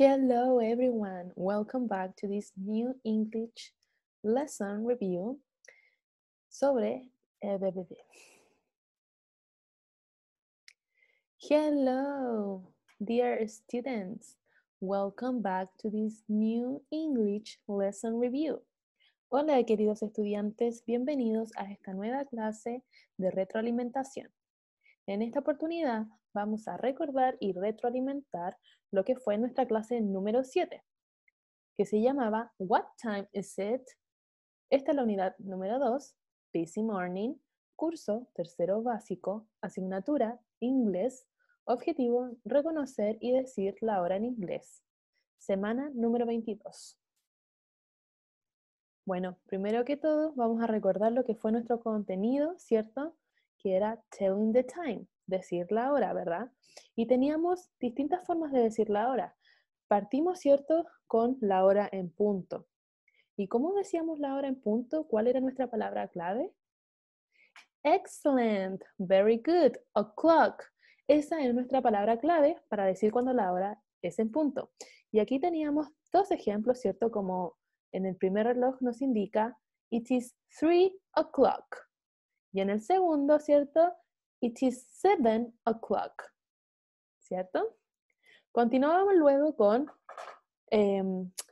Hello everyone, welcome back to this new English lesson review sobre BBB. Hello dear students, welcome back to this new English lesson review. Hola queridos estudiantes, bienvenidos a esta nueva clase de retroalimentación. En esta oportunidad vamos a recordar y retroalimentar lo que fue nuestra clase número 7, que se llamaba What Time Is It? Esta es la unidad número 2, Busy Morning, curso tercero básico, asignatura inglés, objetivo reconocer y decir la hora en inglés. Semana número 22. Bueno, primero que todo vamos a recordar lo que fue nuestro contenido, ¿cierto? Que era telling the time, decir la hora, ¿verdad? Y teníamos distintas formas de decir la hora. Partimos, ¿cierto?, con la hora en punto. ¿Y cómo decíamos la hora en punto? ¿Cuál era nuestra palabra clave? Excellent, very good, o'clock. Esa es nuestra palabra clave para decir cuando la hora es en punto. Y aquí teníamos dos ejemplos, ¿cierto? Como en el primer reloj nos indica, it is 3 o'clock. Y en el segundo, ¿cierto? It is 7 o'clock. ¿Cierto? Continuamos luego con,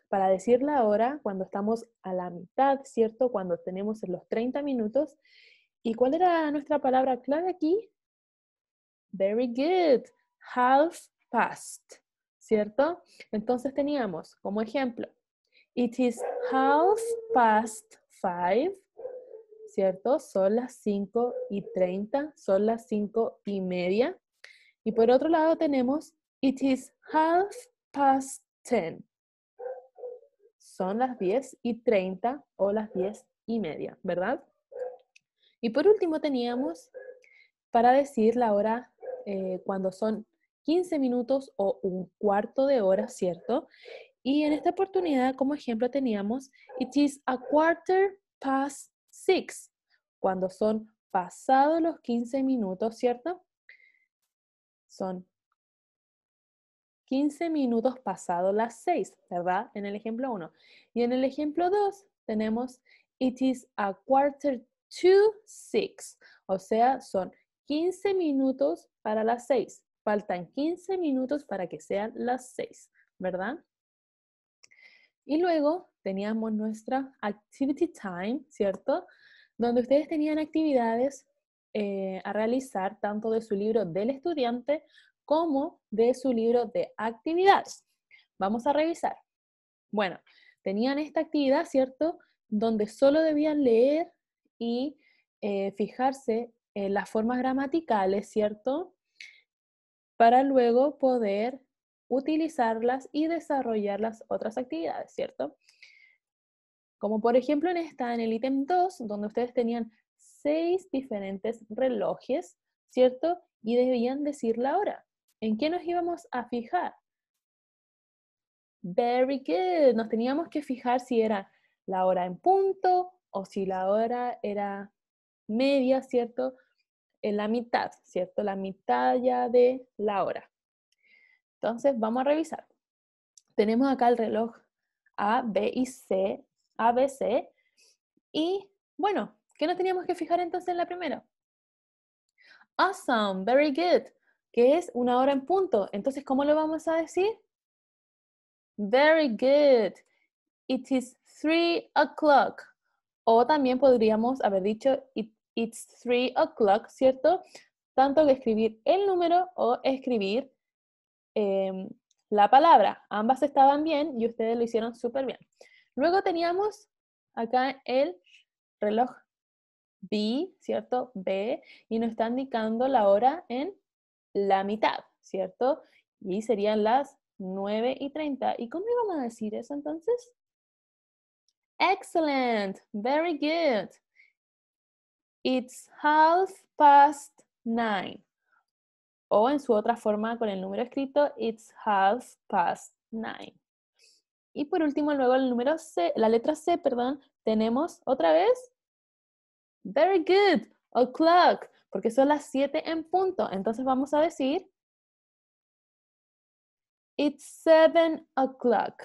para decir la hora, cuando estamos a la mitad, ¿cierto? Cuando tenemos los 30 minutos. ¿Y cuál era nuestra palabra clave aquí? Very good, half past, ¿cierto? Entonces teníamos como ejemplo, it is 5:30, ¿cierto? Son las 5:30, son las 5:30. Y por otro lado tenemos, it is 10:30. Son las 10:30 o las 10:30, ¿verdad? Y por último teníamos para decir la hora cuando son 15 minutos o un cuarto de hora, ¿cierto? Y en esta oportunidad, como ejemplo, teníamos it is 6:15, cuando son pasados los 15 minutos, ¿cierto? Son 15 minutos pasados las 6, ¿verdad? En el ejemplo 1. Y en el ejemplo 2 tenemos it is 5:45, o sea, son 15 minutos para las 6. Faltan 15 minutos para que sean las 6, ¿verdad? Y luego teníamos nuestra activity time, ¿cierto? Donde ustedes tenían actividades a realizar tanto de su libro del estudiante como de su libro de actividades. Vamos a revisar. Bueno, tenían esta actividad, ¿cierto? Donde solo debían leer y fijarse en las formas gramaticales, ¿cierto? Para luego poder utilizarlas y desarrollar las otras actividades, ¿cierto? Como por ejemplo en el ítem 2, donde ustedes tenían 6 diferentes relojes, ¿cierto? Y debían decir la hora. ¿En qué nos íbamos a fijar? Very good. Nos teníamos que fijar si era la hora en punto o si la hora era media, ¿cierto? En la mitad, ¿cierto? La mitad ya de la hora. Entonces, vamos a revisar. Tenemos acá el reloj A, B y C, A, B, C. Y, bueno, ¿qué nos teníamos que fijar entonces en la primera? Awesome, very good, que es una hora en punto. Entonces, ¿cómo lo vamos a decir? Very good. It is 3 o'clock. O también podríamos haber dicho it's 3 o'clock, ¿cierto? Tanto que escribir el número o escribir la palabra. Ambas estaban bien y ustedes lo hicieron súper bien. Luego teníamos acá el reloj B, ¿cierto? B, y nos está indicando la hora en la mitad, ¿cierto? Y serían las 9:30. ¿Y cómo íbamos a decir eso entonces? Excellent, very good. It's 9:30. O en su otra forma con el número escrito, it's 9:30. Y por último, luego el número C, la letra C, perdón, tenemos otra vez, very good, o'clock, porque son las 7 en punto. Entonces vamos a decir, it's 7 o'clock.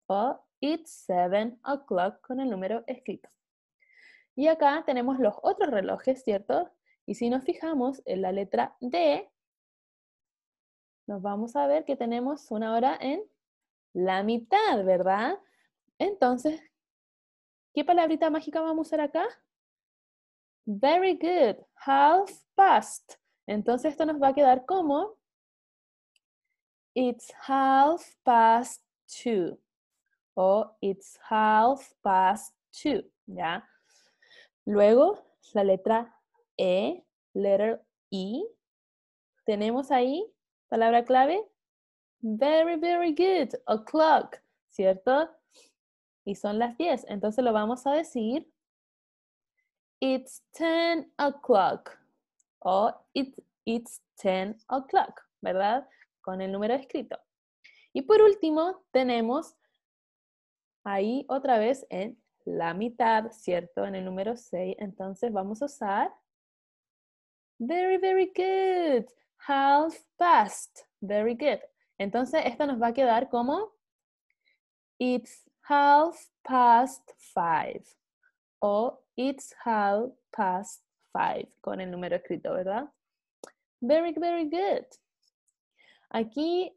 O it's 7 o'clock con el número escrito. Y acá tenemos los otros relojes, ¿cierto? Y si nos fijamos en la letra D, nos vamos a ver que tenemos una hora en la mitad, ¿verdad? Entonces, ¿qué palabrita mágica vamos a usar acá? Very good, half past. Entonces esto nos va a quedar como it's 2:30 o it's 2:30, ¿ya? Luego, la letra E, letter E. Tenemos ahí, palabra clave, very, very good, o'clock, ¿cierto? Y son las 10, entonces lo vamos a decir, it's 10 o'clock, o it's 10 o'clock, ¿verdad? Con el número escrito. Y por último, tenemos ahí otra vez en la mitad, ¿cierto? En el número 6, entonces vamos a usar very, very good, half past, very good. Entonces esto nos va a quedar como it's 5:30 o it's 5:30 con el número escrito, ¿verdad? Very, very good. Aquí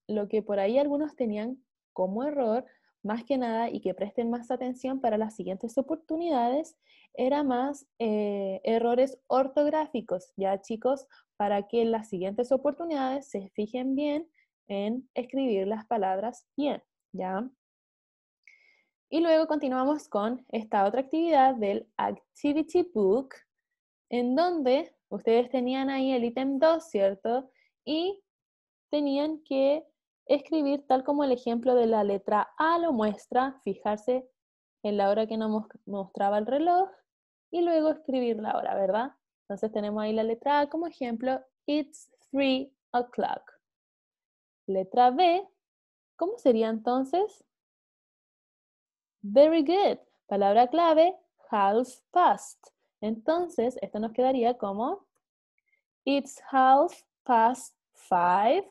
lo que por ahí algunos tenían como error, más que nada, y que presten más atención para las siguientes oportunidades, era más errores ortográficos, ya chicos, para que en las siguientes oportunidades se fijen bien en escribir las palabras bien, ¿ya? Y luego continuamos con esta otra actividad del Activity Book, en donde ustedes tenían ahí el ítem 2, ¿cierto? Y tenían que escribir tal como el ejemplo de la letra A lo muestra, fijarse en la hora que nos mostraba el reloj y luego escribir la hora, ¿verdad? Entonces tenemos ahí la letra A como ejemplo, it's 3 o'clock. Letra B, ¿cómo sería entonces? Very good. Palabra clave, half past. Entonces, esto nos quedaría como it's 5:30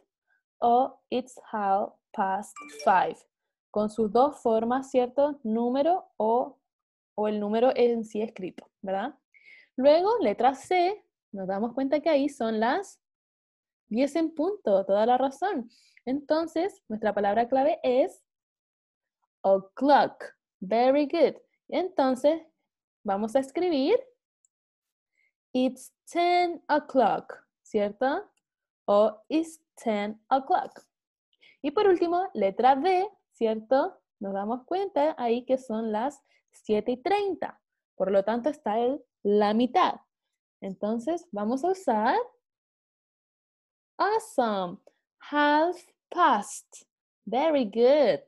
o it's 5:30. Con sus dos formas, ¿cierto? Número o el número en sí escrito, ¿verdad? Luego, letra C, nos damos cuenta que ahí son las 10 en punto, toda la razón. Entonces, nuestra palabra clave es o'clock. Very good. Entonces, vamos a escribir it's 10 o'clock, ¿cierto? O it's 10 o'clock. Y por último, letra D, ¿cierto? Nos damos cuenta ahí que son las 7:30. Por lo tanto, está la mitad. Entonces, vamos a usar awesome, half past. Very good.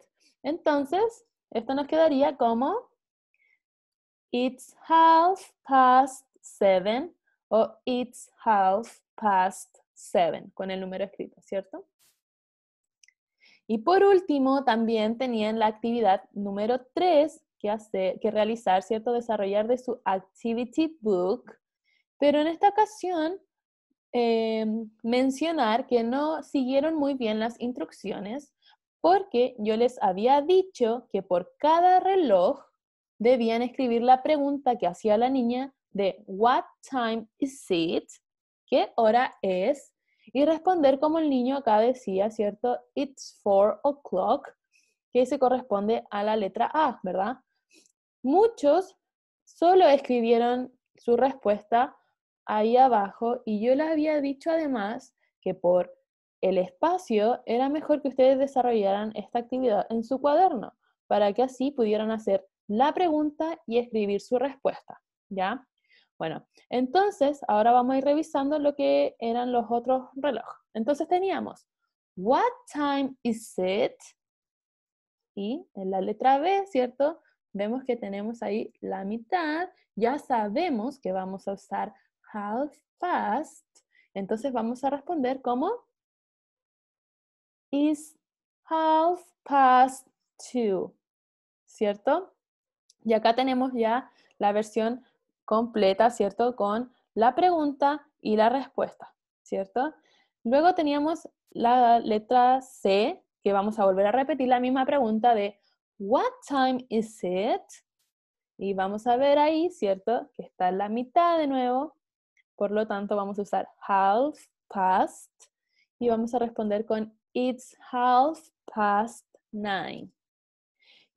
Entonces, esto nos quedaría como it's 7:30 o it's 7:30 con el número escrito, ¿cierto? Y por último, también tenían la actividad número 3 que realizar, ¿cierto? Desarrollar de su activity book, pero en esta ocasión mencionar que no siguieron muy bien las instrucciones porque yo les había dicho que por cada reloj debían escribir la pregunta que hacía la niña de what time is it? ¿Qué hora es? Y responder como el niño acá decía, ¿cierto? It's 4 o'clock, que se corresponde a la letra A, ¿verdad? Muchos solo escribieron su respuesta ahí abajo y yo les había dicho además que por el espacio era mejor que ustedes desarrollaran esta actividad en su cuaderno para que así pudieran hacer la pregunta y escribir su respuesta, ¿ya? Bueno, entonces ahora vamos a ir revisando lo que eran los otros relojes. Entonces teníamos, what time is it? Y en la letra B, ¿cierto? Vemos que tenemos ahí la mitad. Ya sabemos que vamos a usar half past. Entonces vamos a responder como is 2:30, ¿cierto? Y acá tenemos ya la versión completa, ¿cierto? Con la pregunta y la respuesta, ¿cierto? Luego teníamos la letra C, que vamos a volver a repetir la misma pregunta de What time is it? Y vamos a ver ahí, ¿cierto? Que está en la mitad de nuevo. Por lo tanto, vamos a usar half past y vamos a responder con It's 9:30.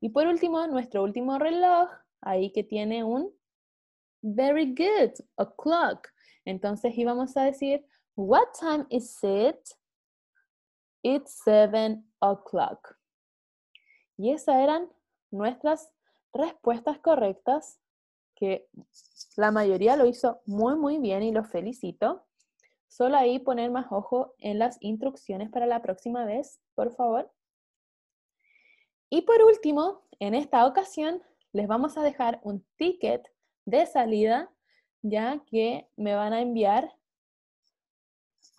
Y por último, nuestro último reloj, ahí que tiene un very good, o'clock. Entonces íbamos a decir, What time is it? It's 7 o'clock. Y esas eran nuestras respuestas correctas, que la mayoría lo hizo muy, muy bien y los felicito. Solo ahí poner más ojo en las instrucciones para la próxima vez, por favor. Y por último, en esta ocasión, les vamos a dejar un ticket de salida, ya que me van a enviar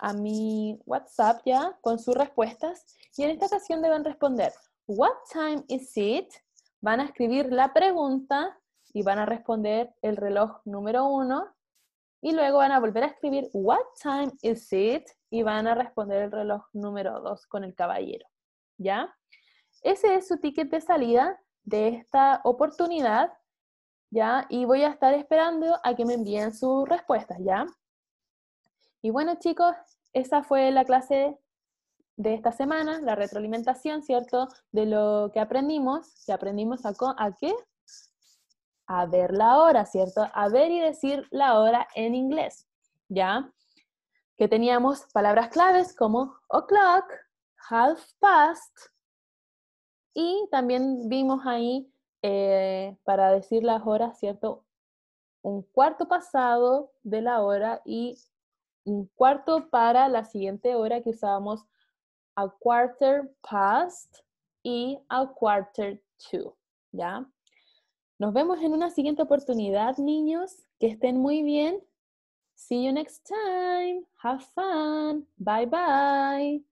a mi WhatsApp ya con sus respuestas. Y en esta ocasión deben responder, What time is it? Van a escribir la pregunta y van a responder el reloj número 1. Y luego van a volver a escribir What time is it? Y van a responder el reloj número 2 con el caballero. ¿Ya? Ese es su ticket de salida de esta oportunidad. ¿Ya? Y voy a estar esperando a que me envíen sus respuestas. ¿Ya? Y bueno, chicos, esa fue la clase de esta semana, la retroalimentación, ¿cierto? De lo que aprendimos a qué? A ver la hora, ¿cierto? A ver y decir la hora en inglés, ¿ya? Que teníamos palabras claves como o'clock, half past, y también vimos ahí, para decir las horas, ¿cierto? Un cuarto pasado de la hora y un cuarto para la siguiente hora que usábamos a quarter past y a quarter to, ¿ya? Nos vemos en una siguiente oportunidad, niños. Que estén muy bien. See you next time. Have fun. Bye bye.